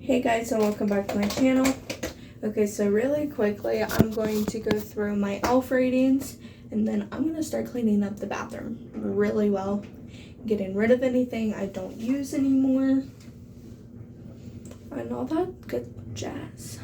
Hey guys, and welcome back to my channel. Okay, so really quickly, I'm going to go through my e.l.f. ratings, and then I'm going to start cleaning up the bathroom really well, getting rid of anything I don't use anymore, and all that good jazz.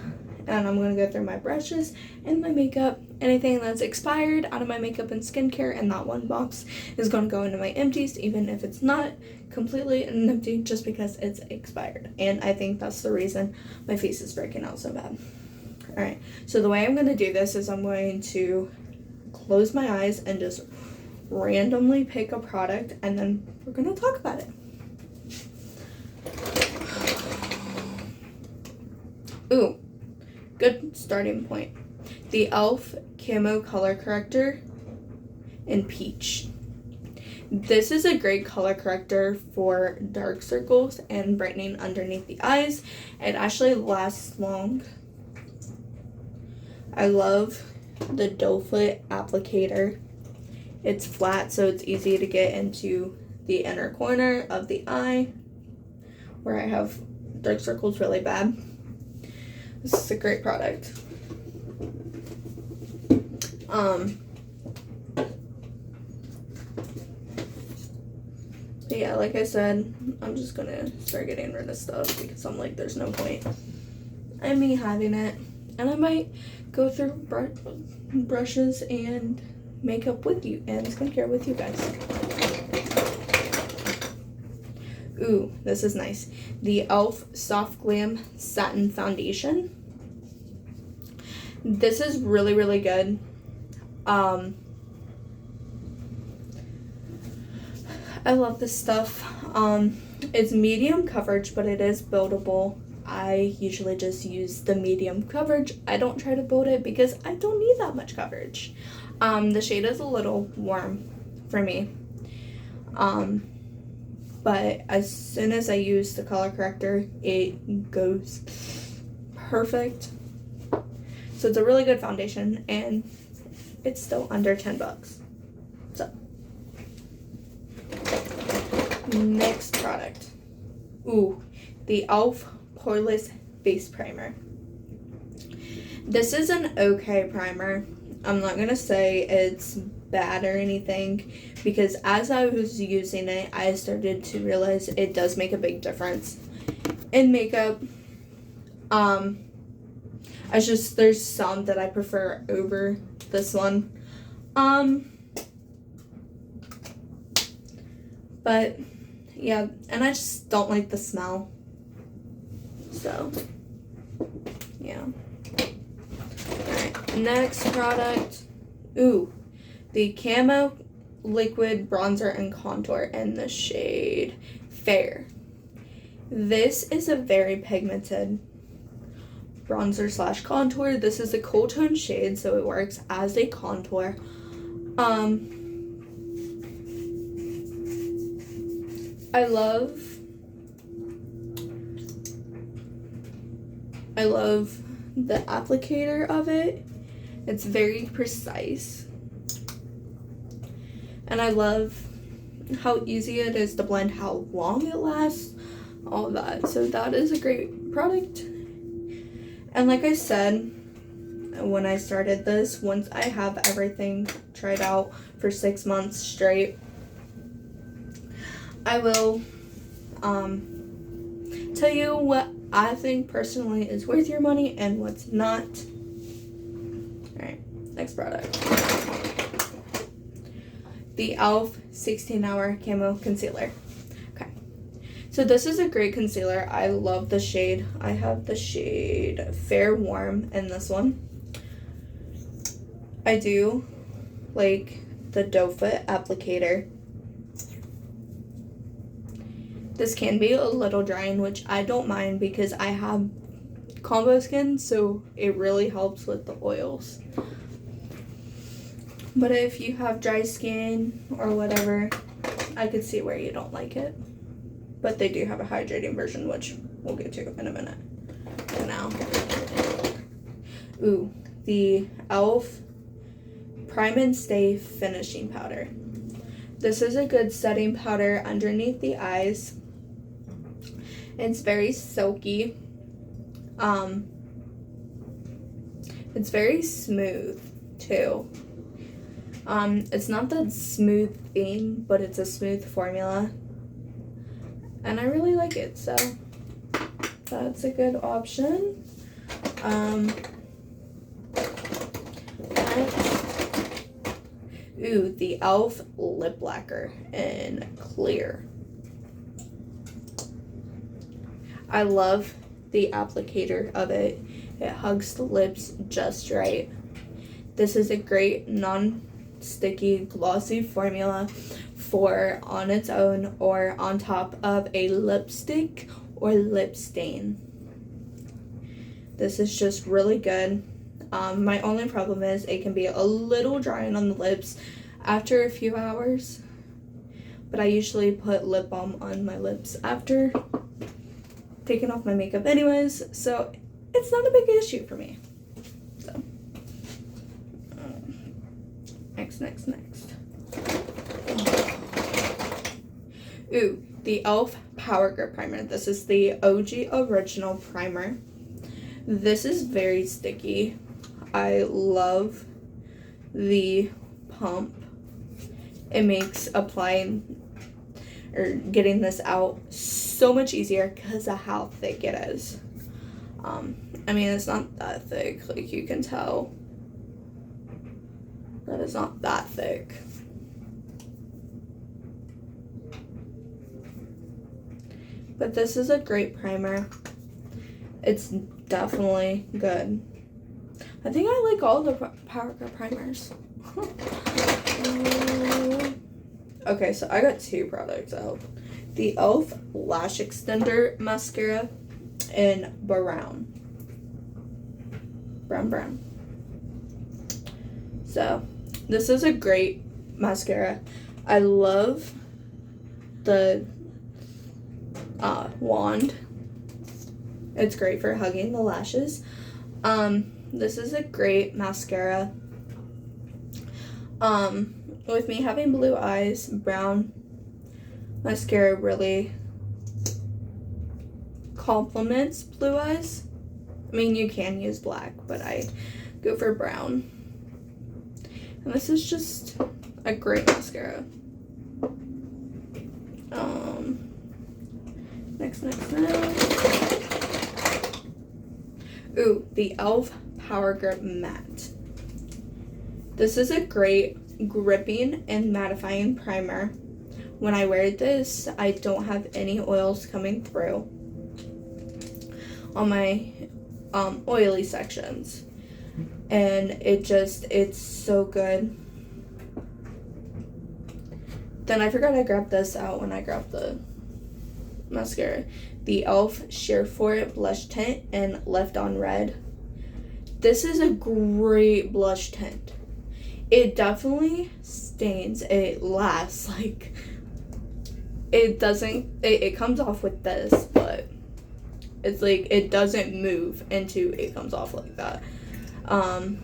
And I'm going to go through my brushes and my makeup. Anything that's expired out of my makeup and skincare in that one box is going to go into my empties, even if it's not completely empty, just because it's expired. And I think that's the reason my face is breaking out so bad. Alright, so the way I'm going to do this is I'm going to close my eyes and just randomly pick a product, and then we're going to talk about it. Ooh. Good starting point. The e.l.f. Camo Color Corrector in Peach. This is a great color corrector for dark circles and brightening underneath the eyes. It actually lasts long. I love the doe foot applicator. It's flat, so it's easy to get into the inner corner of the eye where I have dark circles really bad. This is a great product. But yeah, like I said, I'm just gonna start getting rid of stuff because I'm like, there's no point in me having it. And I might go through brushes and makeup with you and skincare with you guys. Ooh, this is nice. The e.l.f. Soft Glam Satin Foundation. This is really, really good. I love this stuff. It's medium coverage, but it is buildable. I usually just use the medium coverage. I don't try to build it because I don't need that much coverage. The shade is a little warm for me. But as soon as I use the color corrector, it goes perfect. So it's a really good foundation, and it's still under $10. So, next product. Ooh, the e.l.f. Poreless Face Primer. This is an okay primer. I'm not gonna say it's bad or anything, because as I was using it, I started to realize it does make a big difference in makeup. There's some that I prefer over this one. But yeah, and I just don't like the smell. So yeah. Alright, next product. Ooh, the Camo Liquid Bronzer and Contour in the shade Fair. This is a very pigmented bronzer slash contour. This is a cool tone shade, so it works as a contour. I love the applicator of it. It's very precise. And I love how easy it is to blend, how long it lasts, all of that. So that is a great product. And like I said, when I started this, once I have everything tried out for 6 months straight, I will tell you what I think personally is worth your money and what's not. Alright, next product. The e.l.f. 16-Hour Camo Concealer. Okay, so this is a great concealer. I love the shade. I have the shade Fair Warm in this one. I do like the doe foot applicator. This can be a little drying, which I don't mind because I have combo skin, so it really helps with the oils. But if you have dry skin or whatever, I could see where you don't like it. But they do have a hydrating version, which we'll get to in a minute. For now. Ooh, the e.l.f. Prime and Stay Finishing Powder. This is a good setting powder underneath the eyes. It's very silky. It's very smooth too. It's not that smooth thing, but it's a smooth formula. And I really like it, so that's a good option. Ooh, the e.l.f. lip lacquer in clear. I love the applicator of it. It hugs the lips just right. This is a great non-sticky glossy formula for on its own or on top of a lipstick or lip stain. This is just really good. My only problem is it can be a little drying on the lips after a few hours, but I usually put lip balm on my lips after taking off my makeup anyways, so it's not a big issue for me. So next. Ooh, the e.l.f. Power Grip Primer. This is the OG original primer. This is very sticky. I love the pump. It makes applying or getting this out so much easier because of how thick it is. I mean, it's not that thick, like you can tell. That is not that thick. But this is a great primer. It's definitely good. I think I like all the Power Grip primers. Okay, so I got two products out. The e.l.f. Lash Extender Mascara in Brown. So, this is a great mascara. I love the wand. It's great for hugging the lashes. This is a great mascara. With me having blue eyes, brown mascara really complements blue eyes. I mean, you can use black, but I go for brown. And this is just a great mascara. Next. Ooh, the e.l.f. Power Grip Matte. This is a great gripping and mattifying primer. When I wear this, I don't have any oils coming through on my oily sections. And it's so good. Then I forgot I grabbed this out when I grabbed the mascara. The e.l.f. Sheer For It Blush Tint in Left on Red. This is a great blush tint. It definitely stains. It lasts, like, it doesn't, it comes off with this, but it's like, it doesn't move into it comes off like that. I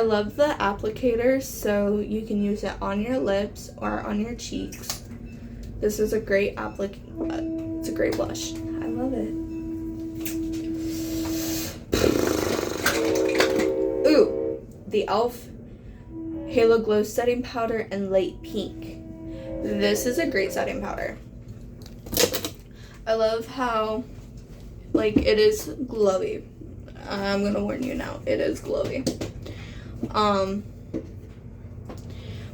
love the applicator, so you can use it on your lips or on your cheeks. This is a great it's a great blush. I love it. Ooh, the e.l.f. Halo Glow Setting Powder in Light Pink. This is a great setting powder. I love how, like, it is glowy. I'm gonna warn you now, it is glowy.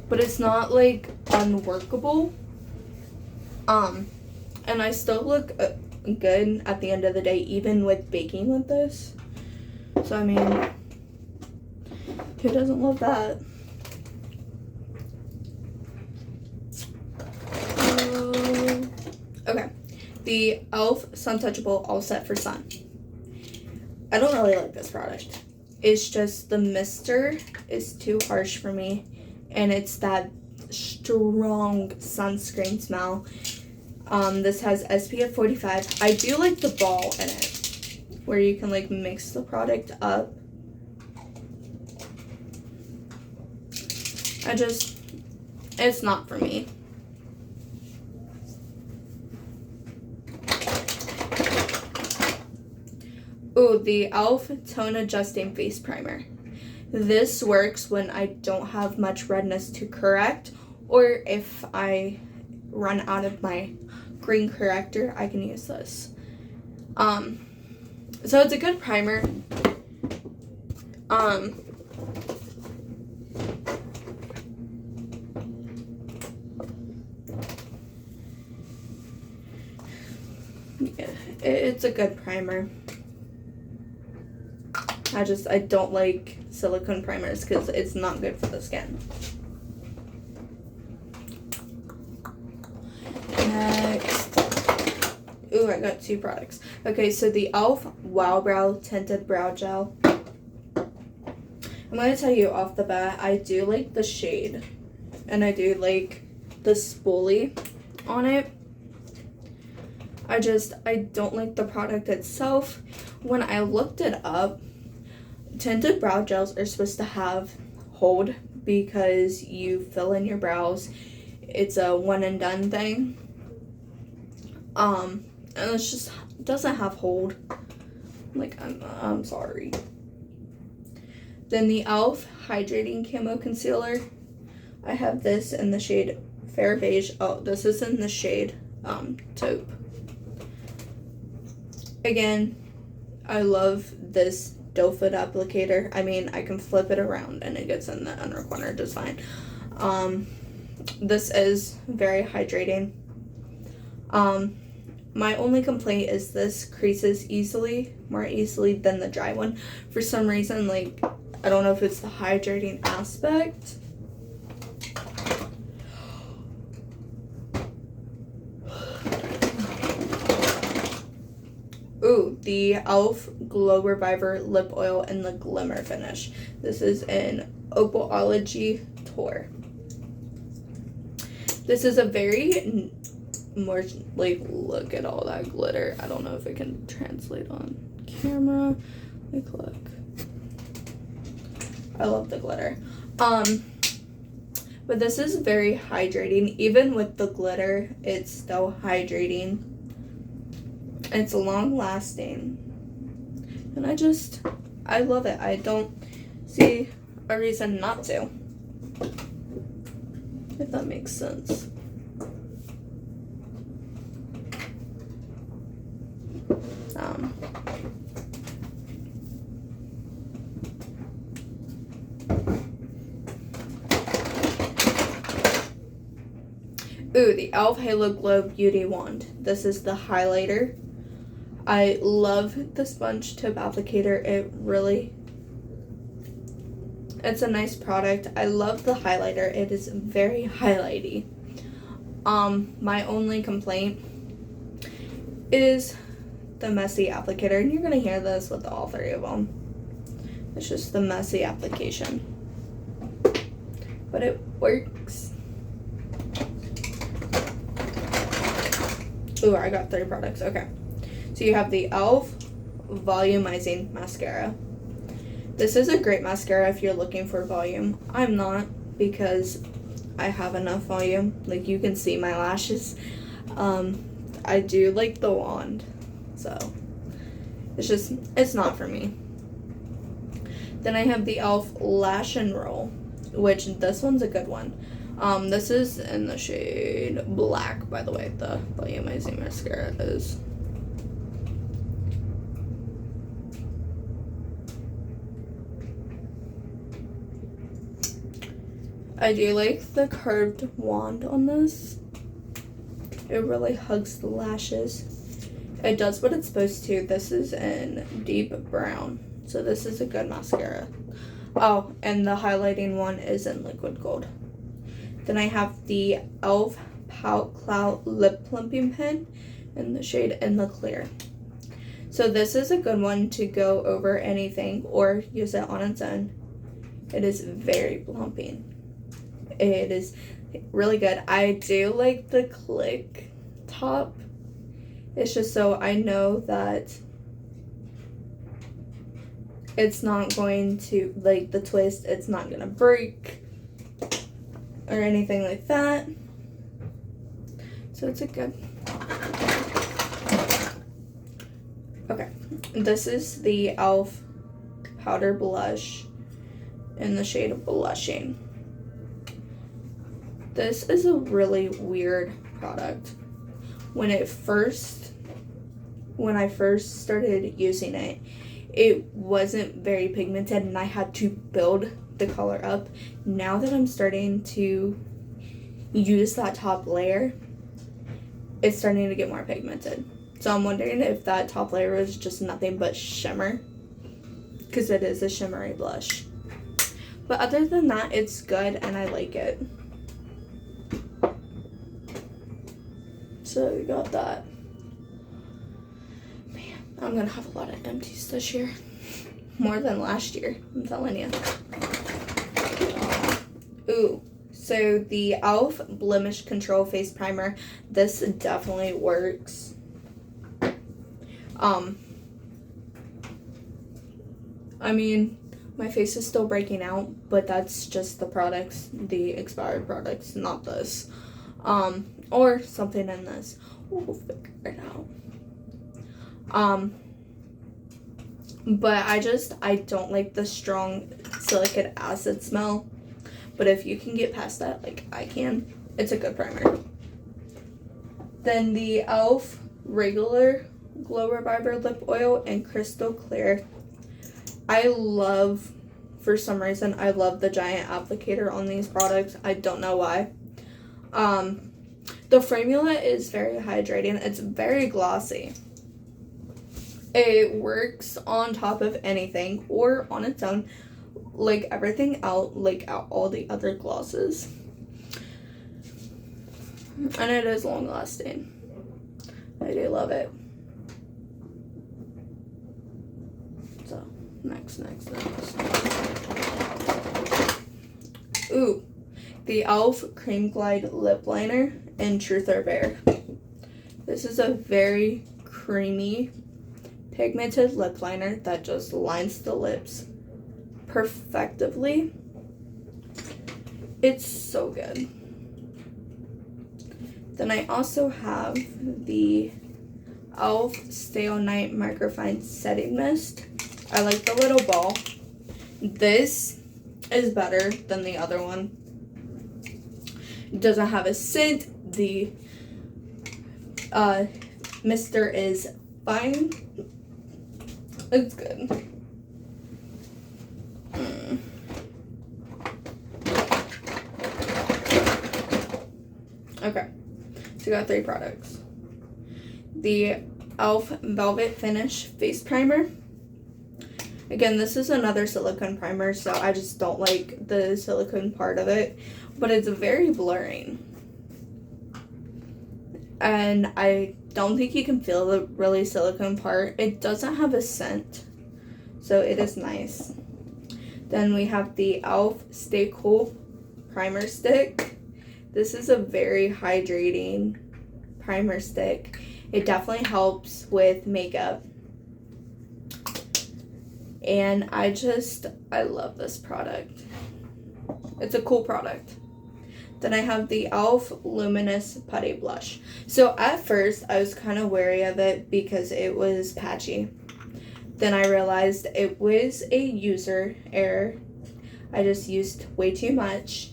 But it's not, like, unworkable. And I still look good at the end of the day, even with baking with this. So, I mean, who doesn't love that? Okay, the e.l.f. Sun Touchable All Set for Sun. I don't really like this product. It's just the mister is too harsh for me, and it's that strong sunscreen smell. This has SPF 45. I do like the ball in it, where you can, like, mix the product up. It's not for me. Ooh, the e.l.f. Tone Adjusting Face Primer. This works when I don't have much redness to correct, or if I run out of my green corrector, I can use this. So it's a good primer. Yeah, it's a good primer. I don't like silicone primers because it's not good for the skin. Next. Ooh, I got 2 products. Okay, so the e.l.f. Wow Brow Tinted Brow Gel. I'm going to tell you off the bat, I do like the shade. And I do like the spoolie on it. I don't like the product itself. When I looked it up, tinted brow gels are supposed to have hold because you fill in your brows. It's a one and done thing. And it's just doesn't have hold. Like, I'm sorry. Then the e.l.f. Hydrating Camo Concealer. I have this in the shade Fair Beige. Oh, this is in the shade Taupe. Again, I love this doe foot applicator. I mean, I can flip it around and it gets in the under corner just fine. This is very hydrating. My only complaint is this creases more easily than the dry one. For some reason, like, I don't know if it's the hydrating aspect. Ooh, the e.l.f. Glow Reviver Lip Oil in the Glimmer Finish. This is in Opalology Tour. This is a very more, like, look at all that glitter. I don't know if it can translate on camera. Like, look. I love the glitter. But this is very hydrating. Even with the glitter, it's still hydrating. It's long lasting. And I love it. I don't see a reason not to. If that makes sense. Ooh, the e.l.f. Halo Glow Beauty Wand. This is the highlighter. I love the sponge tip applicator. It's a nice product. I love the highlighter. It is very highlighty. My only complaint is the messy applicator, and you're gonna hear this with all 3 of them. It's just the messy application, but it works. Ooh, I got 3 products. Okay. So you have the e.l.f. Volumizing Mascara. This is a great mascara if you're looking for volume. I'm not, because I have enough volume. Like, you can see my lashes. I do like the wand. So, it's not for me. Then I have the e.l.f. Lash and Roll, which this one's a good one. This is in the shade Black, by the way, the volumizing mascara is. I do like the curved wand on this. It really hugs the lashes. It does what it's supposed to. This is in deep brown. So this is a good mascara. Oh, and the highlighting one is in liquid gold. Then I have the e.l.f. Pout Cloud Lip Plumping Pen in the shade In the Clear. So this is a good one to go over anything or use it on its own. It is very plumping. It is really good. I do like the click top. It's just so I know that it's not going to, like, the twist, it's not going to break or anything like that. So it's a good. Okay, this is the e.l.f. powder blush in the shade Blushing. This is a really weird product. When I first started using it, it wasn't very pigmented and I had to build the color up. Now that I'm starting to use that top layer, it's starting to get more pigmented. So I'm wondering if that top layer is just nothing but shimmer, because it is a shimmery blush. But other than that, it's good and I like it. So we got that. Man, I'm gonna have a lot of empties this year. More than last year, I'm telling you. Ooh, so the e.l.f. Blemish Control Face Primer. This definitely works. I mean, my face is still breaking out, but that's just the products, the expired products, not this. Or something in this. We'll figure it out. But I don't like the strong silicate acid smell. But if you can get past that, like I can, it's a good primer. Then the e.l.f. Regular Glow Reviver Lip Oil in Crystal Clear. For some reason, I love the giant applicator on these products. I don't know why. The formula is very hydrating. It's very glossy. It works on top of anything or on its own, like everything out, like all the other glosses. And it is long lasting. I do love it. So, next. Ooh, the e.l.f. Cream Glide Lip Liner in Truth or Bare. This is a very creamy, pigmented lip liner that just lines the lips perfectively. It's so good. Then I also have the e.l.f. Stay All Night Microfine Setting Mist. I like the little ball. This is better than the other one. It doesn't have a scent. The mister is fine. It's good. Okay, so we got 3 products. The e.l.f. Velvet Finish Face Primer. Again, this is another silicone primer, so I just don't like the silicone part of it, but it's very blurring. And I don't think you can feel the really silicone part. It doesn't have a scent, so it is nice. Then we have the e.l.f. Stay Cool Primer Stick. This is a very hydrating primer stick. It definitely helps with makeup. And I love this product. It's a cool product. Then I have the e.l.f. Luminous Putty Blush. So at first, I was kind of wary of it because it was patchy. Then I realized it was a user error. I just used way too much.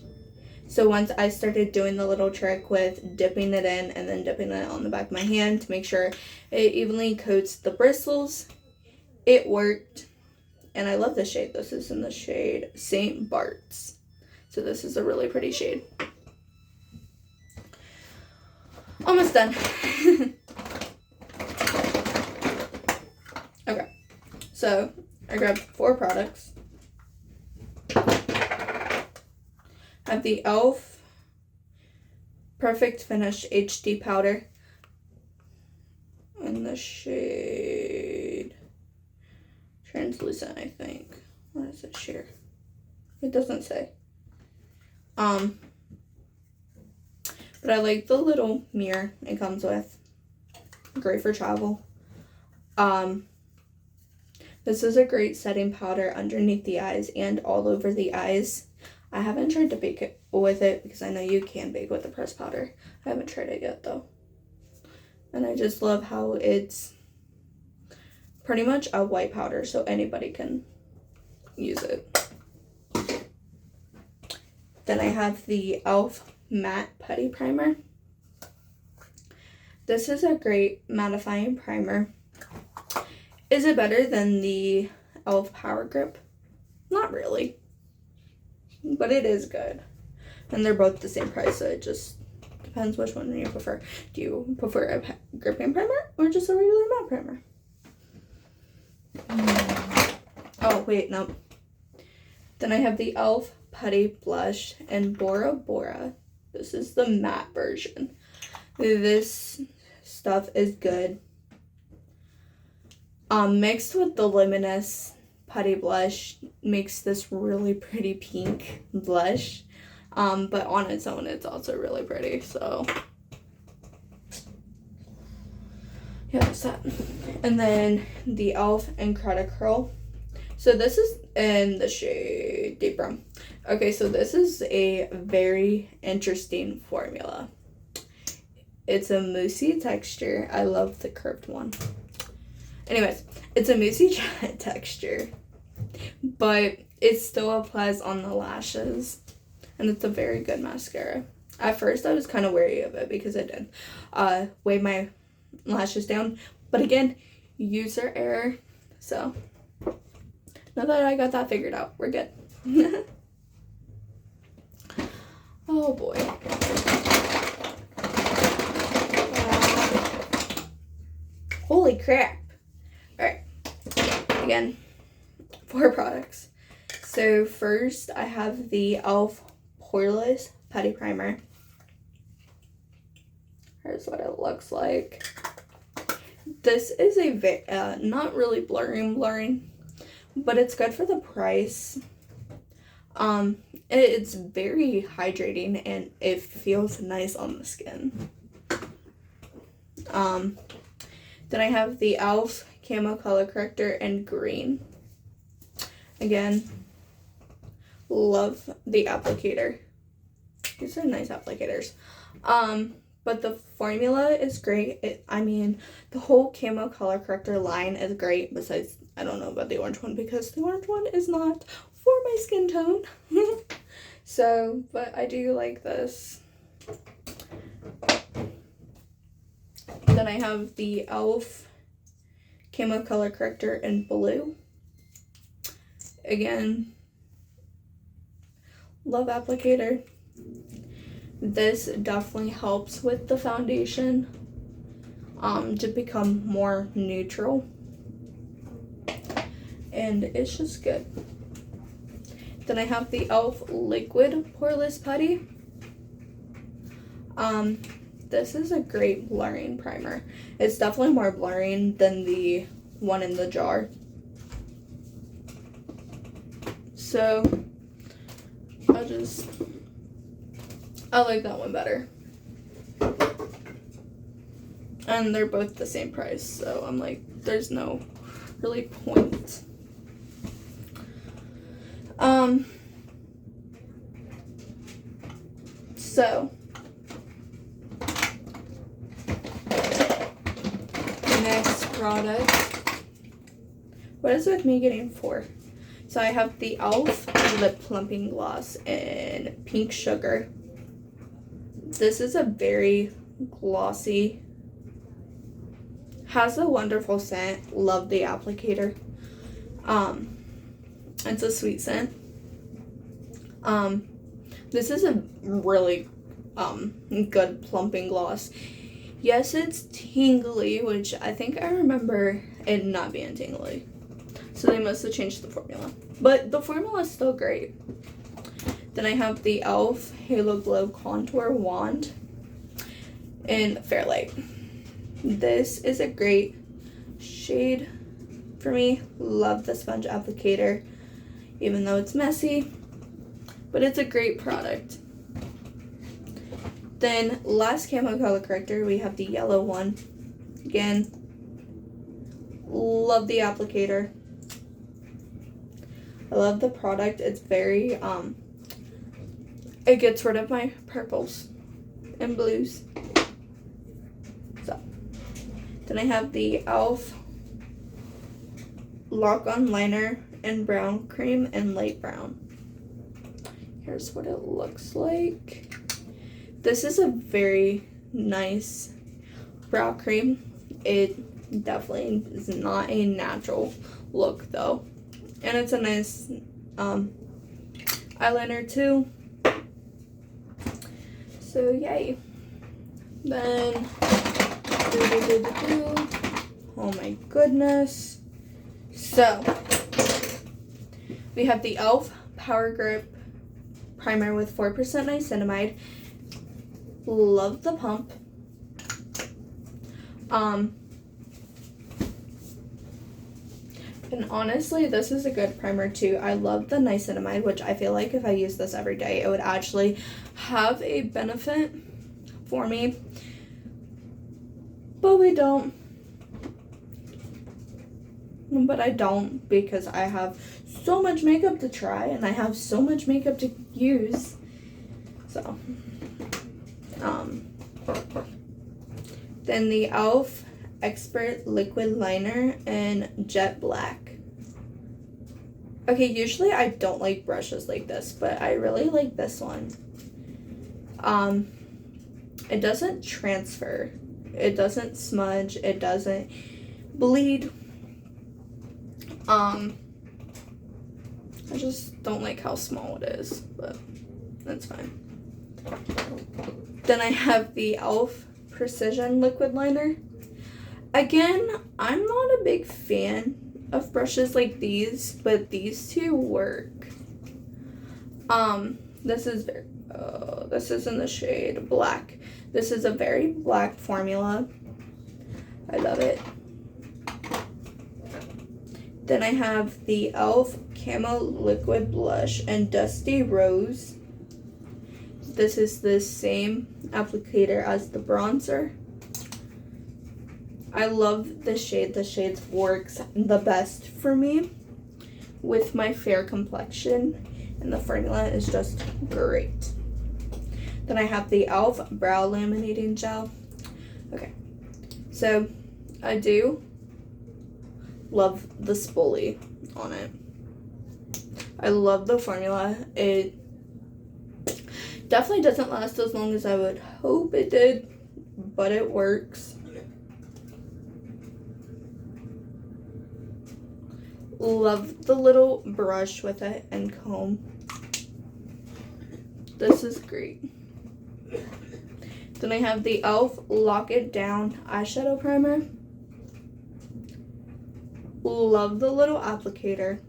So once I started doing the little trick with dipping it in and then dipping it on the back of my hand to make sure it evenly coats the bristles, it worked. And I love this shade. This is in the shade St. Bart's. So this is a really pretty shade. Almost done. Okay. So I grabbed 4 products. I have the e.l.f. Perfect Finish HD Powder in the shade Translucent, I think. What is it share? It doesn't say. But I like the little mirror it comes with. Great for travel. This is a great setting powder underneath the eyes and all over the eyes. I haven't tried to bake it with it because I know you can bake with the pressed powder. I haven't tried it yet though. And I just love how it's pretty much a white powder, so anybody can use it. Then I have the e.l.f. Matte Putty Primer. This is a great mattifying primer. Is it better than the e.l.f. Power Grip? Not really, but it is good. And they're both the same price, so it just depends which one you prefer. Do you prefer a gripping primer or just a regular matte primer? Oh, wait, no. Then I have the e.l.f. Putty Blush in Bora Bora. This is the matte version. This stuff is good. Mixed with the Luminous Putty Blush makes this really pretty pink blush. But on its own, it's also really pretty, so yeah, that's that. And then the e.l.f. Incredicurl. So this is in the shade Deep Brown. Okay, so this is a very interesting formula. It's a moussey texture. I love the curved one. Anyways, it's a moussey texture, but it still applies on the lashes, and it's a very good mascara. At first, I was kind of wary of it because it did weigh my lashes down, but again, user error. So now that I got that figured out, we're good. Oh boy. Holy crap. Alright. Again, 4 products. So first I have the e.l.f. Poreless Putty Primer. Here's what it looks like. This is a not really blurring, but it's good for the price. It's very hydrating and it feels nice on the skin. Then I have the e.l.f. Camo Color Corrector in green. Again, love the applicator. These are nice applicators. But the formula is great. The whole Camo Color Corrector line is great. Besides, I don't know about the orange one because the orange one is not for my skin tone. So, but I do like this. Then I have the e.l.f. Camo Color Corrector in blue. Again, love applicator. This definitely helps with the foundation to become more neutral. And it's just good. Then I have the e.l.f. Liquid Poreless Putty. This is a great blurring primer. It's definitely more blurring than the one in the jar. So I like that one better. And they're both the same price, so I'm like, there's no really point. So next product. What is with me getting 4? So I have the e.l.f. Lip Plumping Gloss in Pink Sugar. This is a very glossy, has a wonderful scent. Love the applicator. It's a sweet scent. This is a really good plumping gloss. Yes, it's tingly, which I think I remember it not being tingly. So they must have changed the formula. But the formula is still great. Then I have the e.l.f. Halo Glow Contour Wand in Fairlight. This is a great shade for me. Love the sponge applicator, even though it's messy. But it's a great product. Then last Camo Color Corrector, we have the yellow one. Again, love the applicator. I love the product. It's very, it gets rid of my purples and blues. So, then I have the e.l.f. lock-on liner in brown cream and light brown. Here's what it looks like. This is a very nice brow cream. It definitely is not a natural look though. And it's a nice eyeliner too. So yay. Then, oh my goodness. So, we have the e.l.f. Power Grip Primer with 4% niacinamide. Love the pump. And honestly, this is a good primer too. I love the niacinamide, which I feel like if I use this every day, it would actually have a benefit for me. But we don't. But I don't, because I have so much makeup to try and I have so much makeup to use. So, then the e.l.f. Expert Liquid Liner in Jet Black. Okay, usually I don't like brushes like this, but I really like this one. It doesn't transfer. It doesn't smudge. It doesn't bleed. I just don't like how small it is, but that's fine. Then I have the e.l.f. Precision Liquid Liner. Again, I'm not a big fan of brushes like these, but these two work. This is in the shade Black. This is a very black formula. I love it. Then I have the e.l.f. Camo Liquid Blush and Dusty Rose. This is the same applicator as the bronzer. I love the shade. The shade works the best for me with my fair complexion, and the formula is just great. Then I have the e.l.f. Brow Laminating Gel. Okay, so I do love the spoolie on it. I love the formula. It definitely doesn't last as long as I would hope it did, but it works. Love the little brush with it and comb. This is great. Then I have the e.l.f. Lock It Down Eyeshadow Primer. Love the little applicator.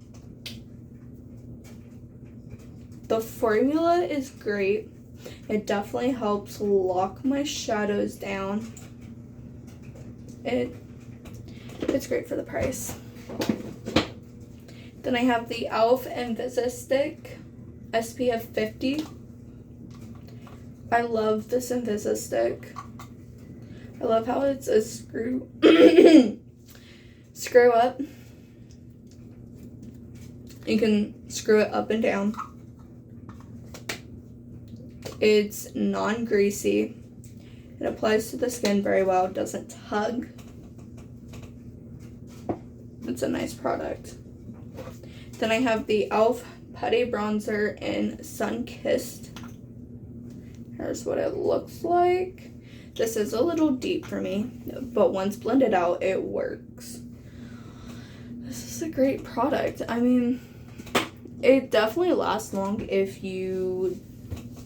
The formula is great. It definitely helps lock my shadows down. It's great for the price. Then I have the e.l.f. Invisi-Stick SPF 50. I love this Invisi-Stick. I love how it's a screw up. You can screw it up and down. It's non-greasy. It applies to the skin very well. It doesn't tug. It's a nice product. Then I have the e.l.f. Putty Bronzer in Sun Kissed. Here's what it looks like. This is a little deep for me, but once blended out, it works. This is a great product. I mean, it definitely lasts long if you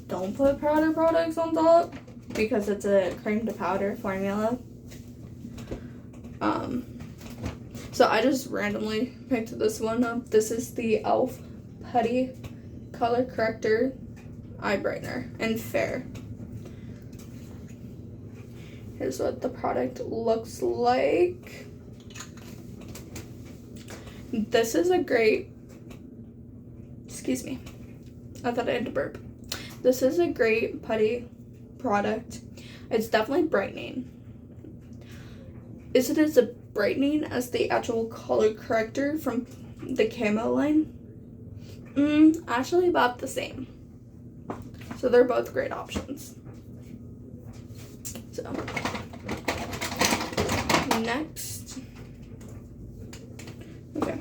don't put powder products on top, because it's a cream to powder formula. So I just randomly picked this one up. This is the e.l.f. Putty Color Corrector Eye Brightener in Fair. Here's what the product looks like. This is a great, excuse me, I thought I had to burp. This is a great putty product. It's definitely brightening. Is it as brightening as the actual color corrector from the Camo line? Actually about the same. So they're both great options. So, next. Okay.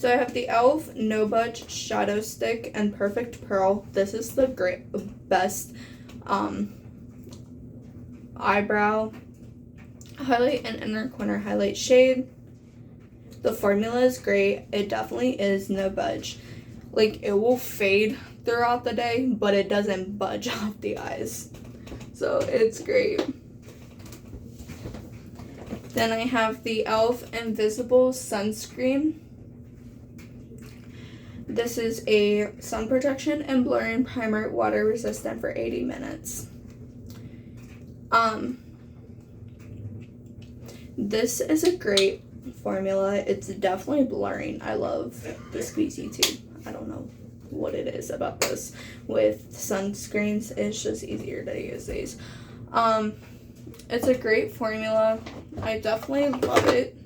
So I have the e.l.f. No Budge Shadow Stick and Perfect Pearl. This is the best eyebrow highlight and inner corner highlight shade. The formula is great. It definitely is no budge. Like, it will fade throughout the day, but it doesn't budge off the eyes. So it's great. Then I have the e.l.f. Invisible Sunscreen. This is a sun protection and blurring primer, water resistant for 80 minutes. This is a great formula. It's definitely blurring. I love the squeezy tube. I don't know what it is about this with sunscreens. It's just easier to use these. It's a great formula. I definitely love it.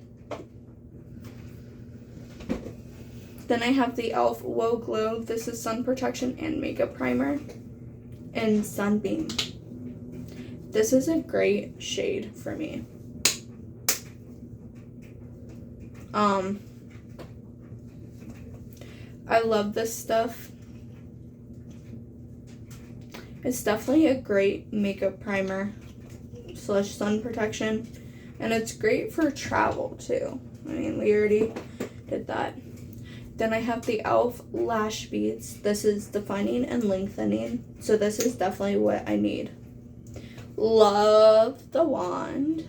Then I have the e.l.f. Whoa Glow. This is sun protection and makeup primer and Sunbeam. This is a great shade for me. I love this stuff. It's definitely a great makeup primer / sun protection, and it's great for travel too. I mean, we already did that. Then I have the e.l.f. Lash Beads. This is defining and lengthening, so this is definitely what I need. Love the wand.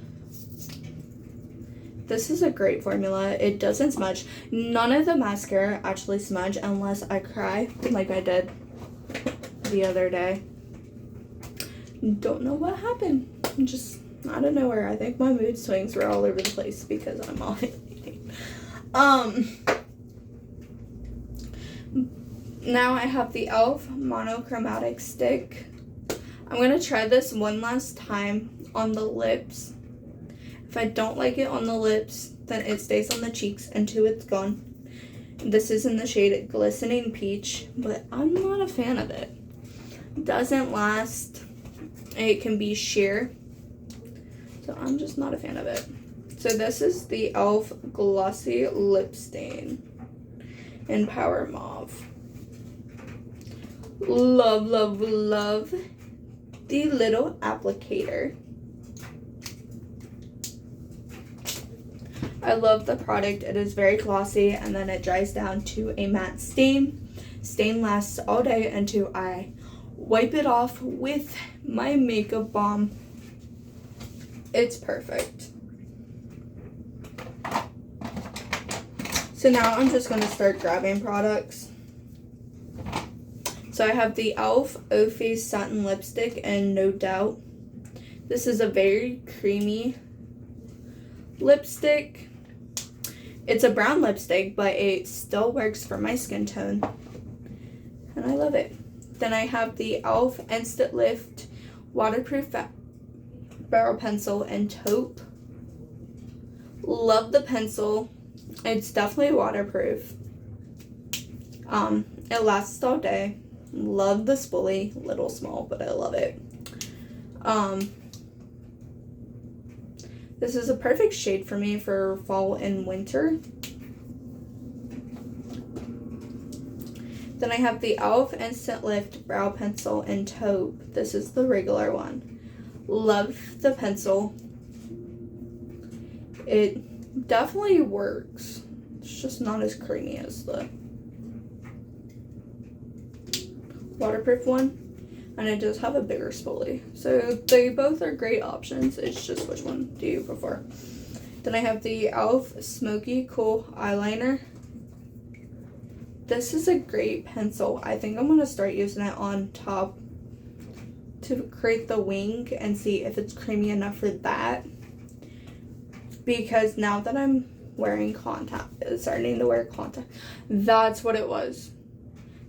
This is a great formula. It doesn't smudge. None of the mascara actually smudge unless I cry, like I did the other day. Don't know what happened. Just out of nowhere. I think my mood swings were all over the place because I'm ovulating. Now I have the e.l.f. Monochromatic Stick. I'm going to try this one last time on the lips. If I don't like it on the lips, then it stays on the cheeks until it's gone. This is in the shade Glistening Peach, but I'm not a fan of it. Doesn't last. It can be sheer, so I'm just not a fan of it. So this is the e.l.f. Glossy Lip Stain in Power Mauve. Love, love, love the little applicator. I love the product. It is very glossy, and then it dries down to a matte stain. Stain lasts all day until I wipe it off with my makeup balm. It's perfect. So now I'm just going to start grabbing products. So I have the e.l.f. O Face Satin Lipstick and No Doubt. This is a very creamy lipstick. It's a brown lipstick, but it still works for my skin tone, and I love it. Then I have the e.l.f. Instant Lift Waterproof Barrel Pencil and Taupe. Love the pencil. It's definitely waterproof. It lasts all day. Love the spoolie. Little small, but I love it. This is a perfect shade for me for fall and winter. Then I have the e.l.f. Instant Lift Brow Pencil and Taupe. This is the regular one. Love the pencil. It definitely works. It's just not as creamy as the waterproof one. And it does have a bigger spoolie. So they both are great options. It's just which one do you prefer. Then I have the e.l.f. Smoky Cool Eyeliner. This is a great pencil. I think I'm going to start using it on top to create the wing and see if it's creamy enough for that. Because now that I'm wearing starting to wear contact, that's what it was.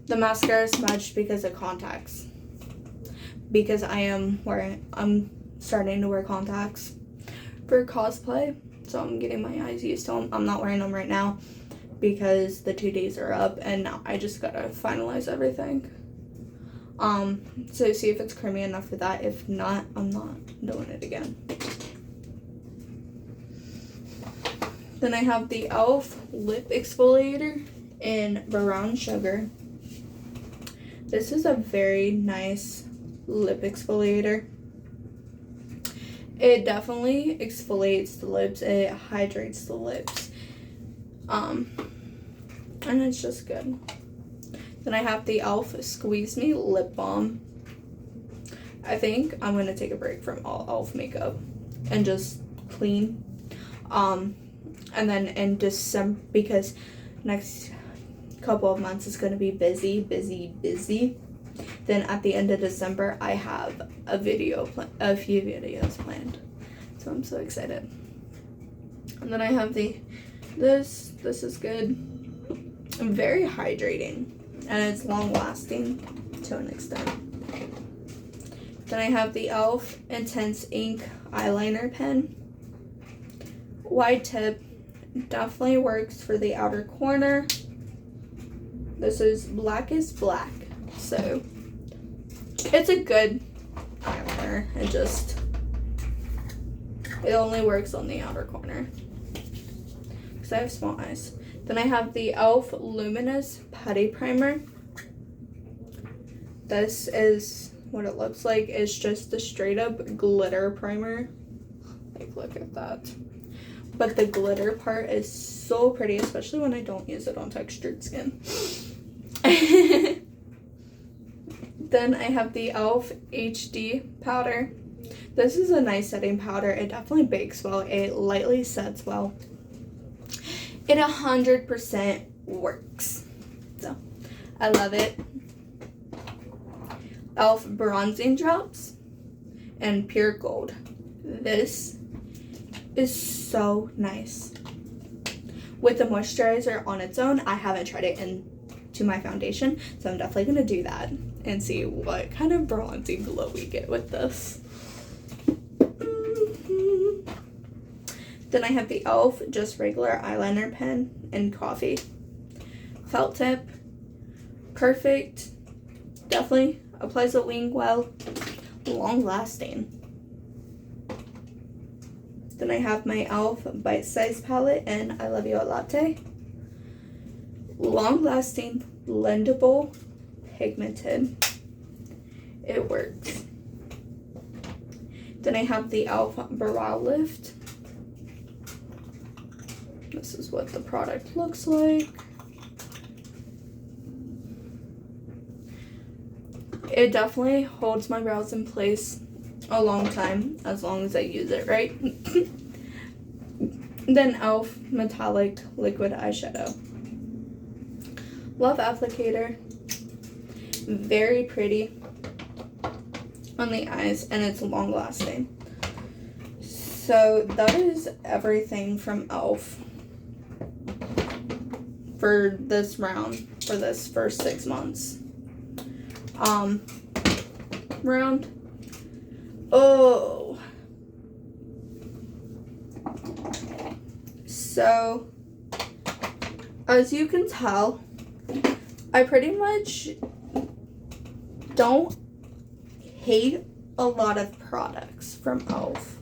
The mascara smudged because of contacts. Because I'm starting to wear contacts for cosplay, so I'm getting my eyes used to them. I'm not wearing them right now because the 2 days are up, and now I just gotta finalize everything. So see if it's creamy enough for that. If not, I'm not doing it again. Then I have the e.l.f. lip exfoliator in brown sugar. This is a very nice lip exfoliator. It definitely exfoliates the lips. It hydrates the lips. And it's just good. Then I have the e.l.f. Squeeze Me Lip Balm. I think I'm going to take a break from all e.l.f. makeup and just clean. And then in December, because next couple of months is going to be busy. Then at the end of December, I have a few videos planned. So I'm so excited. And then I have this is good. Very hydrating. And it's long lasting to an extent. Then I have the e.l.f. Intense Ink Eyeliner Pen. Wide tip. Definitely works for the outer corner. This is black is black. So it's a good eyeliner. It only works on the outer corner. Because I have small eyes. Then I have the e.l.f. Luminous Putty Primer. This is what it looks like. It's just a straight up glitter primer. Like, look at that. But the glitter part is so pretty, especially when I don't use it on textured skin. Then I have the e.l.f. HD powder. This is a nice setting powder. It definitely bakes well. It lightly sets well. It 100% works. So, I love it. e.l.f. Bronzing Drops and Pure Gold. This is so nice. With the moisturizer on its own, I haven't tried it into my foundation, so I'm definitely going to do that and see what kind of bronzing glow we get with this. Then I have the e.l.f. Just Regular Eyeliner Pen in Coffee. Felt tip. Perfect. Definitely applies the wing well. Long lasting. Then I have my e.l.f. Bite Size Palette in I Love You a Latte. Long lasting, blendable, pigmented. It works. Then I have the e.l.f. Brow Lift. This is what the product looks like. It definitely holds my brows in place a long time, as long as I use it right. Then e.l.f. Metallic Liquid Eyeshadow. Love applicator. Very pretty on the eyes, and it's long lasting. So that is everything from e.l.f. for this round, for this first 6 months. Round. Oh. So, as you can tell, I pretty much don't hate a lot of products from e.l.f.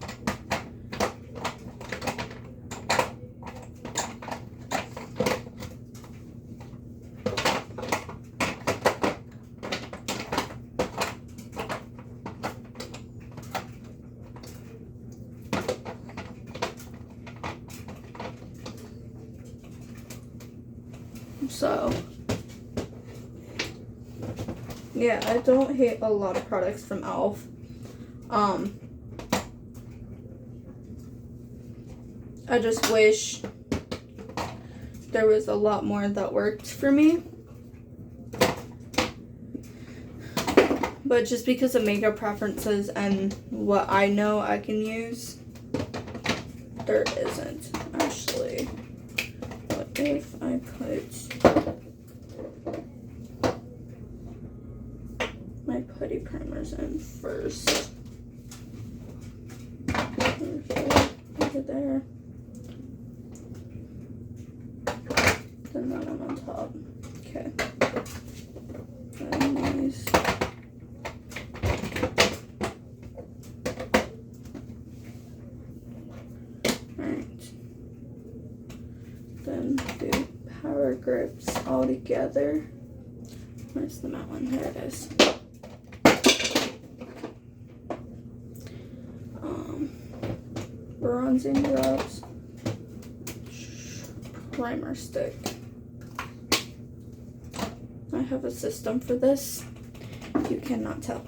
So, yeah, I don't hate a lot of products from e.l.f. I just wish there was a lot more that worked for me. But just because of makeup preferences and what I know I can use, there isn't actually. What if I put my putty primers in first? Over there. Then that one on top. Okay. And these. Alright. Then do Power Grips all together. Where's the matte one? There it is. Bronzing drops, primer stick. I have a system for this. You cannot tell.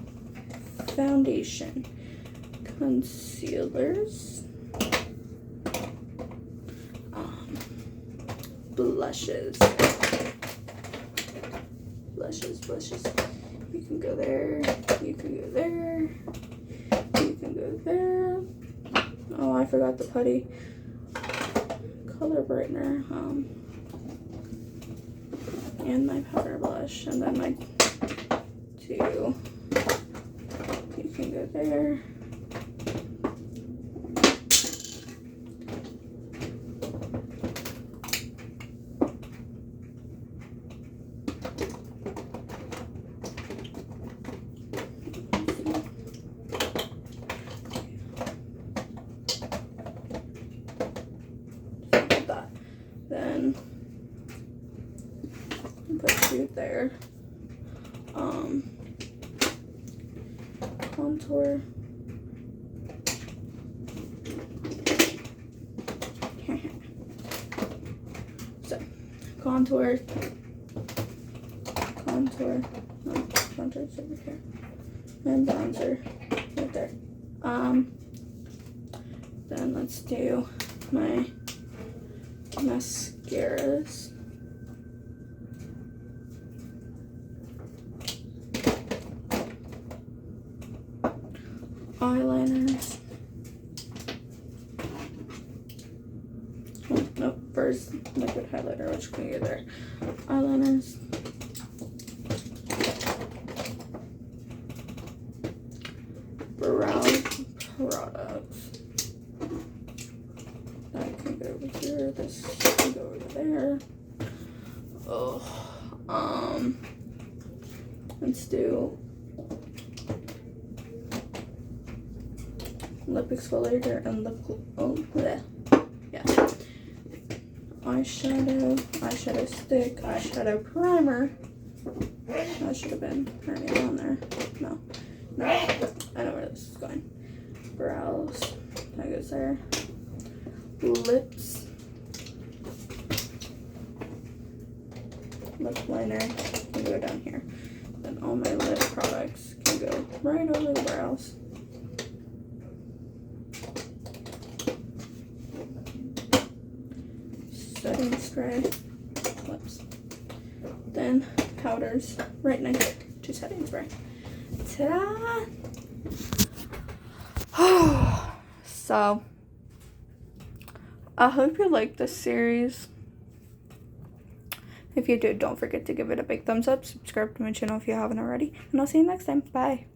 Foundation, concealers, blushes. Blushes. You can go there. You can go there. You can go there. Oh, I forgot the putty. Color brightener. And my powder blush. And then my two. You can go there. Then put you there. Contour. So contour's over here. And bronzer right there. Then let's do my mascaras. Eyeliners. Oh, nope, first liquid highlighter, which can go there. Eyeliners. Brow products. That can go over here. This can go over there. Oh, let's do lip exfoliator and lip eyeshadow stick, eyeshadow primer. That should have been already on there. No, I know where this is going. Brows, that goes there. Lips, lip liner can go down here. Then all my lip products can go right over the brows. Setting spray, lips. Then powders right next to setting spray. Ta-da! So, I hope you like this series. If you do, don't forget to give it a big thumbs up, subscribe to my channel if you haven't already, and I'll see you next time. Bye!